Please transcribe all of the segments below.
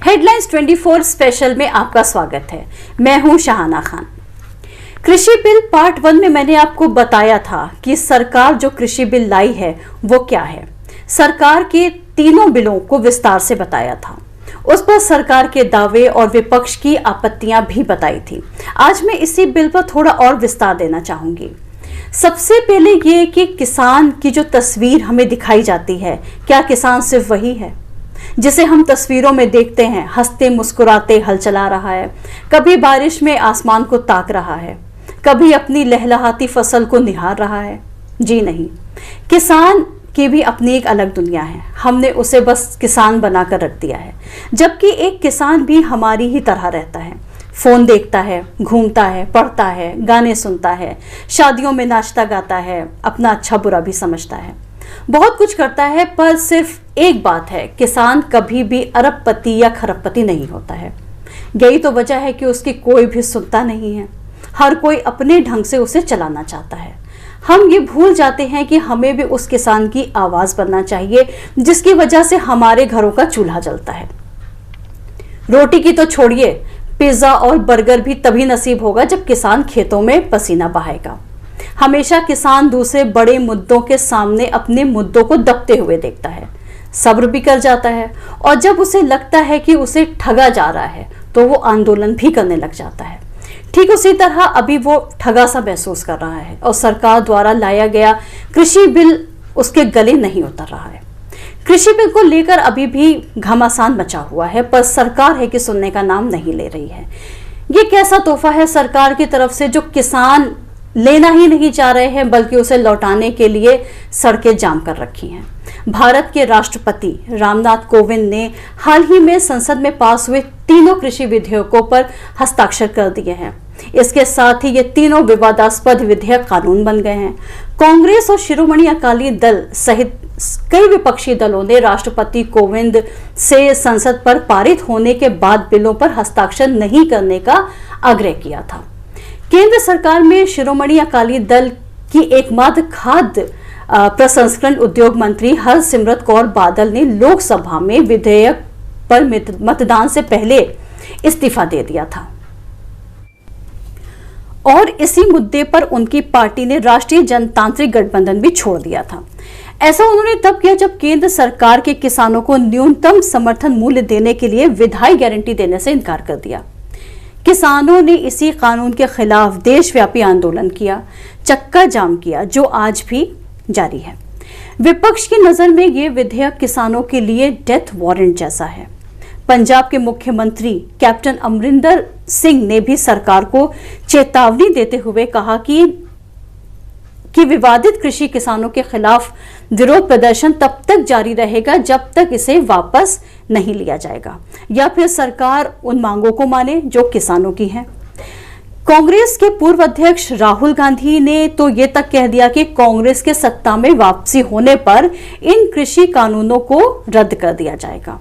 Headlines 24 special में आपका स्वागत है। मैं हूं शाहाना खान। कृषि बिल पार्ट 1 में मैंने आपको बताया था कि सरकार जो कृषि बिल लाई है वो क्या है। सरकार के तीनों बिलों को विस्तार से बताया था। उस पर सरकार के दावे और विपक्ष की आपत्तियां भी बताई थी। आज मैं इसी बिल पर थोड़ा और विस्तार देना चाहूंगी। सबसे पहले ये कि किसान की जो तस्वीर हमें दिखाई जाती है, क्या किसान सिर्फ वही है जिसे हम तस्वीरों में देखते हैं, हंसते मुस्कुराते हल चला रहा है, कभी बारिश में आसमान को ताक रहा है, कभी अपनी लहलहाती फसल को निहार रहा है? जी नहीं, किसान की भी अपनी एक अलग दुनिया है। हमने उसे बस किसान बनाकर रख दिया है, जबकि एक किसान भी हमारी ही तरह रहता है। फोन देखता है, घूमता है, पढ़ता है, गाने सुनता है, शादियों में नाचता गाता है, अपना अच्छा बुरा भी समझता है, बहुत कुछ करता है। पर सिर्फ एक बात है, किसान कभी भी अरबपति या खरबपति नहीं होता है। यही तो वजह है कि उसकी कोई भी सुनता नहीं है। हर कोई अपने ढंग से उसे चलाना चाहता है। हम ये भूल जाते हैं कि हमें भी उस किसान की आवाज बनना चाहिए जिसकी वजह से हमारे घरों का चूल्हा जलता है। रोटी की तो छोड़िए, पिज्जा और बर्गर भी तभी नसीब होगा जब किसान खेतों में पसीना बहाएगा। हमेशा किसान दूसरे बड़े मुद्दों के सामने अपने मुद्दों को दबते हुए देखता है, सब्र भी कर जाता है, और जब उसे लगता है कि उसे ठगा जा रहा है तो वो आंदोलन भी करने लग जाता है। ठीक उसी तरह अभी वो ठगा सा महसूस कर रहा है और सरकार द्वारा लाया गया कृषि बिल उसके गले नहीं उतर रहा है। कृषि बिल को लेकर अभी भी घमासान मचा हुआ है, पर सरकार है कि सुनने का नाम नहीं ले रही है। ये कैसा तोहफा है सरकार की तरफ से जो किसान लेना ही नहीं चाह रहे हैं, बल्कि उसे लौटाने के लिए सड़कें जाम कर रखी हैं। भारत के राष्ट्रपति रामनाथ कोविंद ने हाल ही में संसद में पास हुए तीनों कृषि विधेयकों पर हस्ताक्षर कर दिए हैं। इसके साथ ही ये तीनों विवादास्पद विधेयक कानून बन गए हैं। कांग्रेस और शिरोमणि अकाली दल सहित कई विपक्षी दलों ने राष्ट्रपति कोविंद से संसद पर पारित होने के बाद बिलों पर हस्ताक्षर नहीं करने का आग्रह किया था। केंद्र सरकार में शिरोमणि अकाली दल की एकमात्र खाद्य प्रसंस्करण उद्योग मंत्री हरसिमरत कौर बादल ने लोकसभा में विधेयक पर मतदान से पहले इस्तीफा दे दिया था और इसी मुद्दे पर उनकी पार्टी ने राष्ट्रीय जनतांत्रिक गठबंधन भी छोड़ दिया था। ऐसा उन्होंने तब किया जब केंद्र सरकार के किसानों को न्यूनतम समर्थन मूल्य देने के लिए विधायी गारंटी देने से इनकार कर दिया। किसानों ने इसी कानून के खिलाफ देशव्यापी आंदोलन किया, चक्का जाम किया, जो आज भी जारी है। विपक्ष की नजर में ये विधेयक किसानों के लिए डेथ वारंट जैसा है। पंजाब के मुख्यमंत्री कैप्टन अमरिंदर सिंह ने भी सरकार को चेतावनी देते हुए कहा कि विवादित कृषि किसानों के खिलाफ विरोध प्रदर्शन तब तक जारी रहेगा जब तक इसे वापस नहीं लिया जाएगा या फिर सरकार उन मांगों को माने जो किसानों की हैं। कांग्रेस के पूर्व अध्यक्ष राहुल गांधी ने तो ये तक कह दिया कि कांग्रेस के सत्ता में वापसी होने पर इन कृषि कानूनों को रद्द कर दिया जाएगा।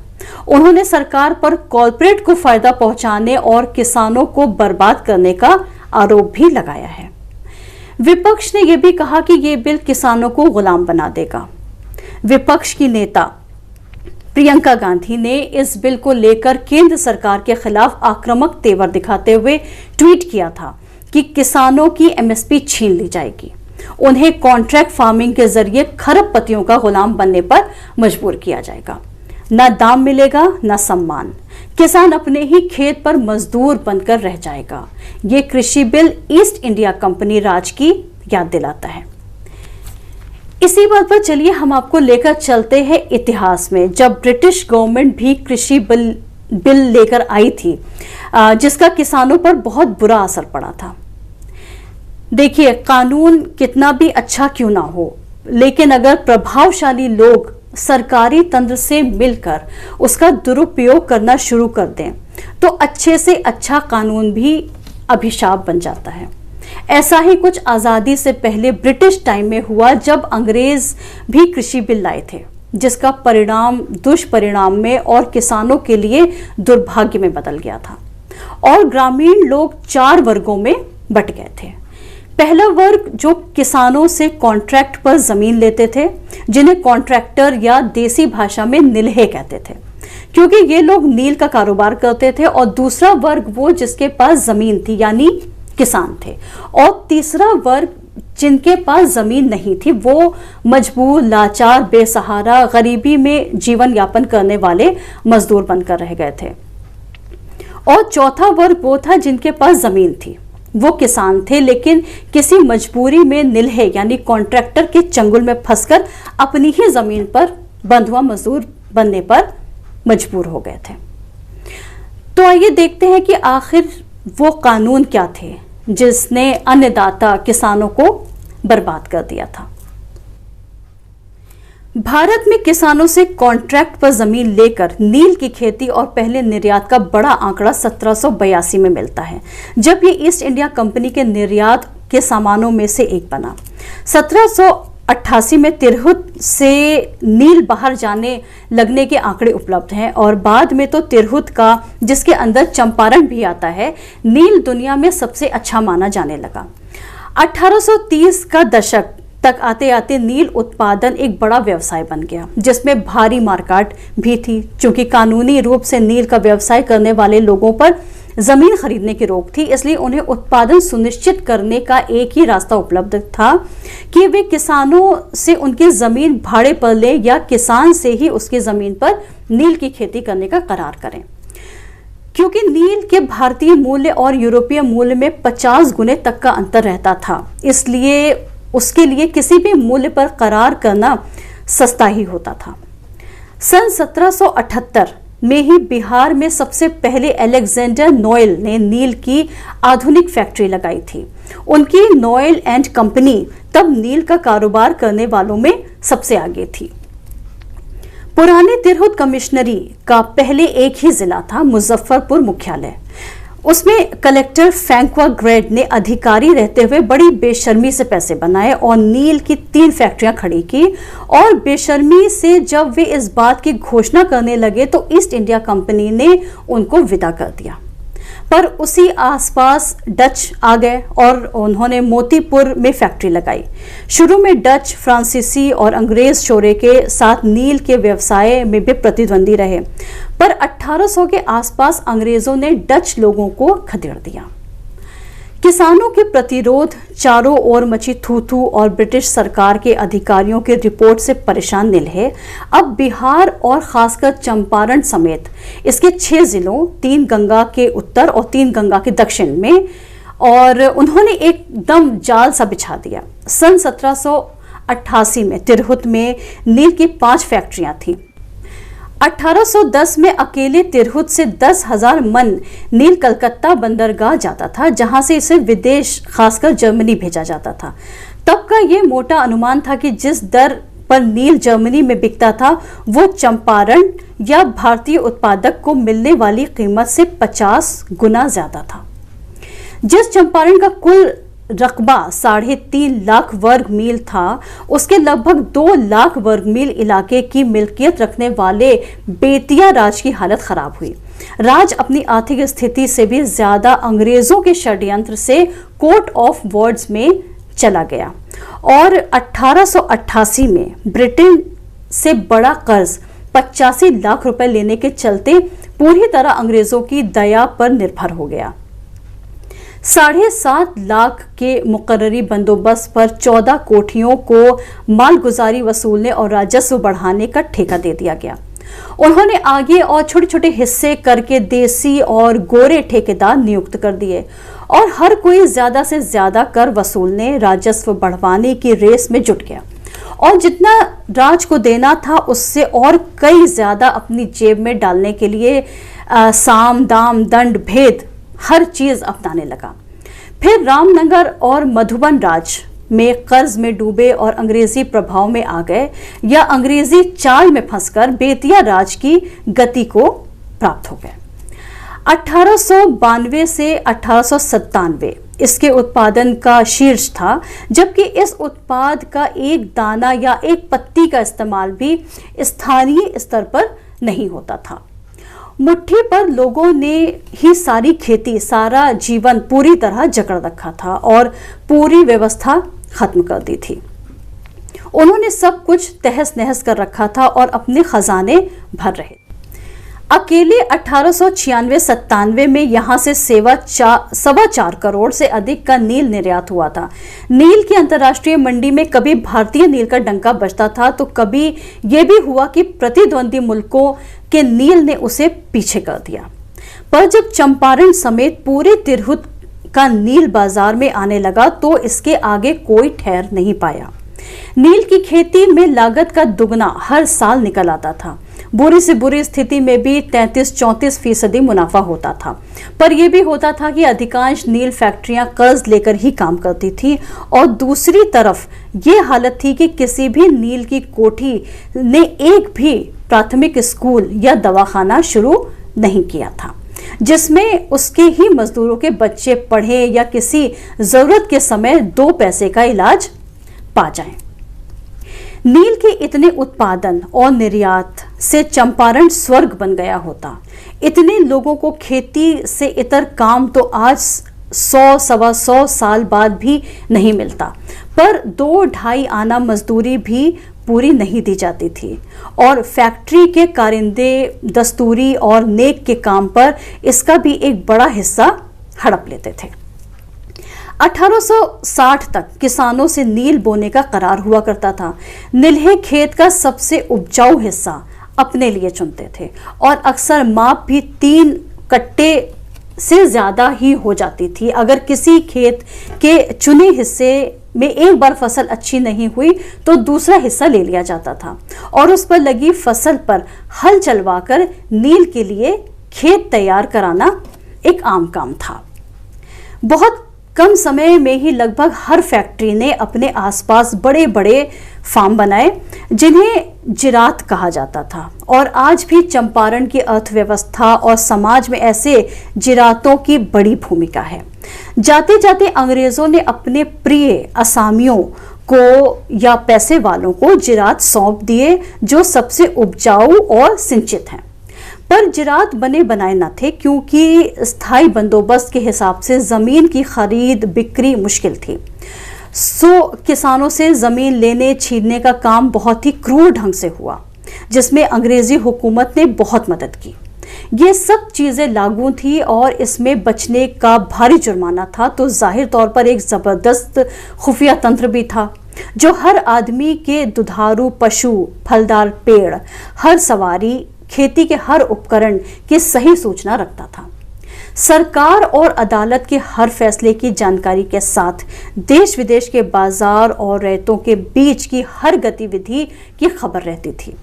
उन्होंने सरकार पर कॉर्पोरेट को फायदा पहुंचाने और किसानों को बर्बाद करने का आरोप भी लगाया है। विपक्ष ने यह भी कहा कि यह बिल किसानों को गुलाम बना देगा। विपक्ष की नेता प्रियंका गांधी ने इस बिल को लेकर केंद्र सरकार के खिलाफ आक्रामक तेवर दिखाते हुए ट्वीट किया था कि किसानों की एमएसपी छीन ली जाएगी, उन्हें कॉन्ट्रैक्ट फार्मिंग के जरिए खरबपतियों का गुलाम बनने पर मजबूर किया जाएगा। ना दाम मिलेगा, ना सम्मान, किसान अपने ही खेत पर मजदूर बनकर रह जाएगा। ये कृषि बिल ईस्ट इंडिया कंपनी राज की याद दिलाता है। इसी बात पर चलिए हम आपको लेकर चलते हैं इतिहास में, जब ब्रिटिश गवर्नमेंट भी कृषि बिल लेकर आई थी, जिसका किसानों पर बहुत बुरा असर पड़ा था। देखिए, कानून कितना भी अच्छा क्यों ना हो, लेकिन अगर प्रभावशाली लोग सरकारी तंत्र से मिलकर उसका दुरुपयोग करना शुरू कर दें तो अच्छे से अच्छा कानून भी अभिशाप बन जाता है। ऐसा ही कुछ आजादी से पहले ब्रिटिश टाइम में हुआ, जब अंग्रेज भी कृषि बिल लाए थे, जिसका परिणाम दुष्परिणाम में और किसानों के लिए दुर्भाग्य में बदल गया था और ग्रामीण लोग 4 वर्गों में बट गए थे। पहला वर्ग जो किसानों से कॉन्ट्रैक्ट पर जमीन लेते थे, जिन्हें कॉन्ट्रैक्टर या देसी भाषा में निल्हे कहते थे, क्योंकि ये लोग नील का कारोबार करते थे। और दूसरा वर्ग वो जिसके पास जमीन थी, यानी किसान थे। और तीसरा वर्ग जिनके पास जमीन नहीं थी, वो मजबूर, लाचार, बेसहारा, गरीबी में जीवन यापन करने वाले मजदूर बनकर रह गए थे। और चौथा वर्ग वो था जिनके पास जमीन थी, वो किसान थे, लेकिन किसी मजबूरी में निल्हे यानी कॉन्ट्रैक्टर के चंगुल में फंसकर अपनी ही जमीन पर बंधुआ मजदूर बनने पर मजबूर हो गए थे। तो आइए देखते हैं कि आखिर वो कानून क्या थे जिसने अन्नदाता किसानों को बर्बाद कर दिया था। भारत में किसानों से कॉन्ट्रैक्ट पर जमीन लेकर नील की खेती और पहले निर्यात का बड़ा आंकड़ा 1782 में मिलता है, जब ये ईस्ट इंडिया कंपनी के निर्यात के सामानों में से एक बना। 1788 में तिरहुत से नील बाहर जाने लगने के आंकड़े उपलब्ध हैं, और बाद में तो तिरहुत का, जिसके अंदर चंपारण भी आता है, नील दुनिया में सबसे अच्छा माना जाने लगा। 1830 का दशक तक आते आते नील उत्पादन एक बड़ा व्यवसाय बन गया, जिसमें भारी मारकाट भी थी। चूंकि कानूनी रूप से नील का व्यवसाय करने वाले लोगों पर जमीन खरीदने की रोक थी, इसलिए उन्हें उत्पादन सुनिश्चित करने का एक ही रास्ता उपलब्ध था कि वे किसानों से उनकी जमीन भाड़े पर लें या किसान से ही उसकी जमीन पर नील की खेती करने का करार करें। क्योंकि नील के भारतीय मूल्य और यूरोपीय मूल्य में 50 गुने तक का अंतर रहता था, इसलिए उसके लिए किसी भी मूल्य पर करार करना सस्ता ही होता था। सन 1778 में ही बिहार में सबसे पहले अलेक्जेंडर नोएल ने नील की आधुनिक फैक्ट्री लगाई थी। उनकी नोएल एंड कंपनी तब नील का कारोबार करने वालों में सबसे आगे थी। पुराने तिरहुत कमिश्नरी का पहले एक ही जिला था, मुजफ्फरपुर मुख्यालय। उसमें कलेक्टर फ्रैंक्वा ग्रेड ने अधिकारी रहते हुए बड़ी बेशर्मी से पैसे बनाए और नील की 3 फैक्ट्रियां खड़ी की। और बेशर्मी से जब वे इस बात की घोषणा करने लगे तो ईस्ट इंडिया कंपनी ने उनको विदा कर दिया। पर उसी आसपास डच आ गए और उन्होंने मोतीपुर में फैक्ट्री लगाई। शुरू में डच, फ्रांसीसी और अंग्रेज चोरे के साथ नील के व्यवसाय में भी प्रतिद्वंदी रहे, पर 1800 के आसपास अंग्रेजों ने डच लोगों को खदेड़ दिया। किसानों के प्रतिरोध, चारों ओर मची थू-थू और ब्रिटिश सरकार के अधिकारियों की रिपोर्ट से परेशान निल्हे अब बिहार और खासकर चंपारण समेत इसके 6 जिलों, 3 गंगा के उत्तर और 3 गंगा के दक्षिण में, और उन्होंने एकदम जाल सा बिछा दिया। सन 1788 में तिरहुत में नील की 5 फैक्ट्रियां थीं। 1810 में अकेले तिरहुत से 10,000 मन नील कलकत्ता बंदरगाह जाता था, जहां से इसे विदेश, खासकर जर्मनी भेजा जाता था। तब का यह मोटा अनुमान था कि जिस दर पर नील जर्मनी में बिकता था, वो चंपारण या भारतीय उत्पादक को मिलने वाली कीमत से 50 गुना ज्यादा था। जिस चंपारण का कुल रकबा 3.5 लाख वर्ग मील था, उसके लगभग 2 लाख वर्ग मील इलाके की मिल्कियत रखने वाले बेतिया राज की हालत खराब हुई। राज अपनी आर्थिक स्थिति से भी ज्यादा अंग्रेजों के षड्यंत्र से कोर्ट ऑफ वर्ड्स में चला गया और 1888 में ब्रिटेन से बड़ा कर्ज 85 लाख रुपए लेने के चलते पूरी तरह अंग्रेजों की दया पर निर्भर हो गया। 7.5 लाख के मुकर्ररी बंदोबस्त पर 14 कोठियों को मालगुजारी वसूलने और राजस्व बढ़ाने का ठेका दे दिया गया। उन्होंने आगे और छोटे छोटे हिस्से करके देसी और गोरे ठेकेदार नियुक्त कर दिए और हर कोई ज्यादा से ज्यादा कर वसूलने, राजस्व बढ़वाने की रेस में जुट गया और जितना राज को देना था उससे और कई ज्यादा अपनी जेब में डालने के लिए साम, दाम, दंड, भेद हर चीज अपनाने लगा। फिर रामनगर और मधुबन राज में कर्ज में डूबे और अंग्रेजी प्रभाव में आ गए या अंग्रेजी चाल में फंसकर बेतिया राज की गति को प्राप्त हो गए। 1892 से 1897 इसके उत्पादन का शीर्ष था, जबकि इस उत्पाद का एक दाना या एक पत्ती का इस्तेमाल भी स्थानीय स्तर पर नहीं होता था। मुट्ठी पर लोगों ने ही सारी खेती, सारा जीवन पूरी तरह जकड़ रखा था और पूरी व्यवस्था खत्म कर दी थी। उन्होंने सब कुछ तहस नहस कर रखा था और अपने खजाने भर रहे। अकेले 1896-97 में यहाँ से 4.25 करोड़ से अधिक का नील निर्यात हुआ था। नील की अंतर्राष्ट्रीय मंडी में कभी भारतीय नील का डंका बजता था तो कभी यह भी हुआ कि प्रतिद्वंदी मुल्कों के नील ने उसे पीछे कर दिया। पर जब चंपारण समेत पूरे तिरहुत का नील बाजार में आने लगा तो इसके आगे कोई ठहर नहीं पाया। नील की खेती में लागत का दुगना हर साल निकल आता था। बुरी से बुरी स्थिति में भी 33-34% मुनाफा होता था। पर यह भी होता था कि अधिकांश नील फैक्ट्रियां कर्ज लेकर ही काम करती थी और दूसरी तरफ ये हालत थी कि किसी भी नील की कोठी ने एक भी प्राथमिक स्कूल या दवाखाना शुरू नहीं किया था जिसमें उसके ही मजदूरों के बच्चे पढ़े या किसी जरूरत के समय 2 पैसे का इलाज पा जाएं। नील के इतने उत्पादन और निर्यात से चंपारण स्वर्ग बन गया होता। इतने लोगों को खेती से इतर काम तो आज 100-125 साल बाद भी नहीं मिलता, पर 2-2.5 आना मजदूरी भी पूरी नहीं दी जाती थी और फैक्ट्री के कारिंदे दस्तूरी और नेक के काम पर इसका भी एक बड़ा हिस्सा हड़प लेते थे। 1860 तक किसानों से नील बोने का करार हुआ करता था। नील्हे खेत का सबसे उपजाऊ हिस्सा अपने लिए चुनते थे और अक्सर माप भी 3 कट्टे से ज्यादा ही हो जाती थी। अगर किसी खेत के चुने हिस्से में एक बार फसल अच्छी नहीं हुई तो दूसरा हिस्सा ले लिया जाता था और उस पर लगी फसल पर हल चलवाकर नील के लिए खेत तैयार कराना एक आम काम था। बहुत कम समय में ही लगभग हर फैक्ट्री ने अपने आसपास बड़े बड़े फार्म बनाए जिन्हें जिरात कहा जाता था और आज भी चंपारण की अर्थव्यवस्था और समाज में ऐसे जिरातों की बड़ी भूमिका है। जाते जाते अंग्रेजों ने अपने प्रिय असामियों को या पैसे वालों को जिरात सौंप दिए जो सबसे उपजाऊ और सिंचित हैं। पर जिरात बने बनाए न थे क्योंकि स्थायी बंदोबस्त के हिसाब से जमीन की खरीद बिक्री मुश्किल थी। किसानों से जमीन लेने छीनने का काम बहुत ही क्रूर ढंग से हुआ जिसमें अंग्रेजी हुकूमत ने बहुत मदद की। ये सब चीजें लागू थी और इसमें बचने का भारी जुर्माना था तो जाहिर तौर पर एक जबरदस्त खुफिया तंत्र भी था जो हर आदमी के दुधारू पशु, फलदार पेड़, हर सवारी, खेती के हर उपकरण की सही सूचना रखता था। सरकार और अदालत के हर फैसले की जानकारी के साथ देश विदेश के बाजार और रैयतों के बीच की हर गतिविधि की खबर रहती थी।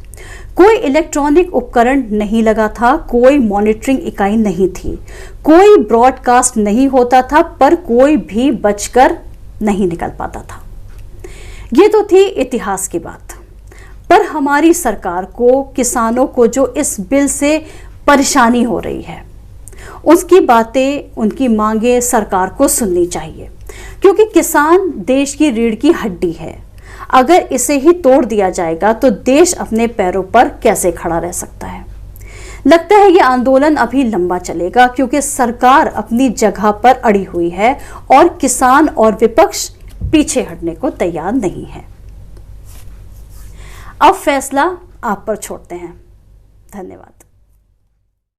कोई इलेक्ट्रॉनिक उपकरण नहीं लगा था, कोई मॉनिटरिंग इकाई नहीं थी, कोई ब्रॉडकास्ट नहीं होता था, पर कोई भी बचकर नहीं निकल पाता था। ये तो थी इतिहास की बात। पर हमारी सरकार को, किसानों को जो इस बिल से परेशानी हो रही है, उसकी बातें, उनकी मांगें सरकार को सुननी चाहिए क्योंकि किसान देश की रीढ़ की हड्डी है। अगर इसे ही तोड़ दिया जाएगा तो देश अपने पैरों पर कैसे खड़ा रह सकता है। लगता है ये आंदोलन अभी लंबा चलेगा क्योंकि सरकार अपनी जगह पर अड़ी हुई है और किसान और विपक्ष पीछे हटने को तैयार नहीं है। अब फैसला आप पर छोड़ते हैं। धन्यवाद।